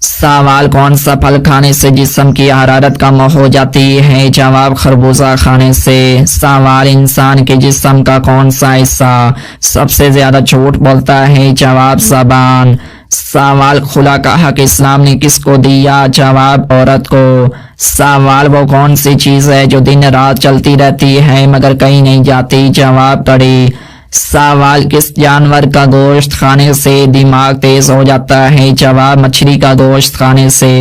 सवाल कौन सा फल खाने से जिस्म की हरारत कम हो जाती है? जवाब खरबूजा खाने से। सवाल इंसान के जिस्म का कौन सा हिस्सा सबसे ज्यादा झूठ बोलता है? जवाब ज़बान। सवाल खुला का हक इस्लाम ने किसको दिया? जवाब औरत को। सवाल वो कौन सी चीज है जो दिन रात चलती रहती है मगर कहीं नहीं जाती? जवाब घड़ी। सवाल किस जानवर का गोश्त खाने से दिमाग तेज हो जाता है? जवाब मछली का गोश्त खाने से।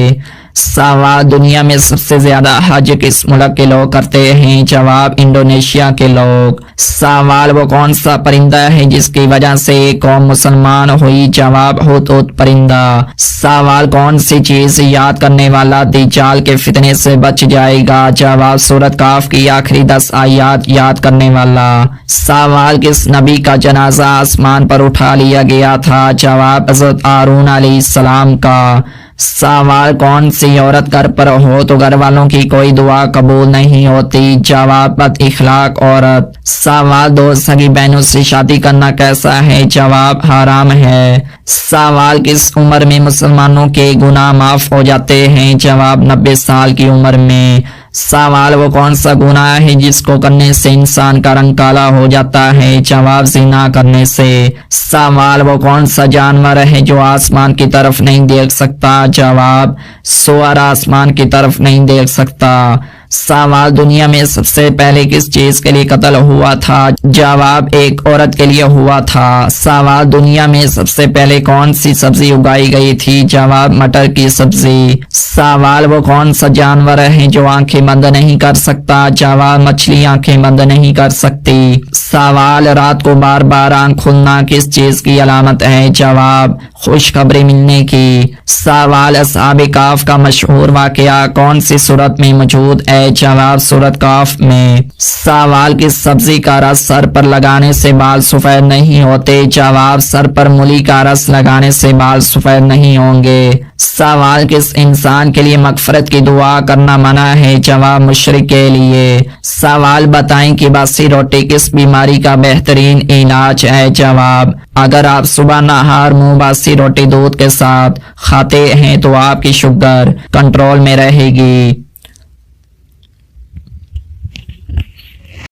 सवाल दुनिया में सबसे ज्यादा हज किस मुल्क के लोग करते हैं? जवाब इंडोनेशिया के लोग। सवाल वो कौन सा परिंदा है जिसकी वजह से कौम मुसलमान हुई? जवाब हुदहुद परिंदा। सवाल कौन सी चीज याद करने वाला दज्जाल के फितने से बच जाएगा? जवाब सूरत काफ की आखिरी 10 आयत याद करने वाला। सवाल किस नबी का जनाजा आसमान पर उठा लिया गया था? जवाब हज़रत हारून अलैहिस्सलाम का। सवाल कौन सी औरत घर पर हो तो घर वालों की कोई दुआ कबूल नहीं होती? जवाब बद इखलाक औरत। सवाल दो सगी बहनों से शादी करना कैसा है? जवाब हराम है। सवाल किस उम्र में मुसलमानों के गुनाह माफ हो जाते हैं? जवाब 90 साल की उम्र में। सवाल वो कौन सा गुनाह है जिसको करने से इंसान का रंग काला हो जाता है? जवाब ज़िना करने से। सवाल वो कौन सा जानवर है जो आसमान की तरफ नहीं देख सकता? जवाब सूअर आसमान की तरफ नहीं देख सकता। सवाल दुनिया में सबसे पहले किस चीज के लिए कत्ल हुआ था? जवाब एक औरत के लिए हुआ था। सवाल दुनिया में सबसे पहले कौन सी सब्जी उगाई गई थी? जवाब मटर की सब्जी। सवाल वो कौन सा जानवर है जो आंखें बंद नहीं कर सकता? जवाब मछली आंखें बंद नहीं कर सकती। सवाल रात को बार बार आंख खुलना किस चीज की अलामत है? जवाब खुशखबरी मिलने की। सवाल अस्हाबे काफ का मशहूर वाकया कौन सी सूरत में मौजूद है? जवाब सूरत काफ में। सवाल किस सब्जी का रस सर पर लगाने से बाल सफेद नहीं होते? जवाब सर पर मूली का रस लगाने से बाल सफेद नहीं होंगे। सवाल किस इंसान के लिए मगफरत की दुआ करना मना है? जवाब मुशरिक के लिए। सवाल बताएं कि बासी रोटी किस बीमारी का बेहतरीन इलाज है? जवाब अगर आप सुबह नहार मुंह बासी रोटी दूध के साथ खाते हैं तो आपकी शुगर कंट्रोल में रहेगी।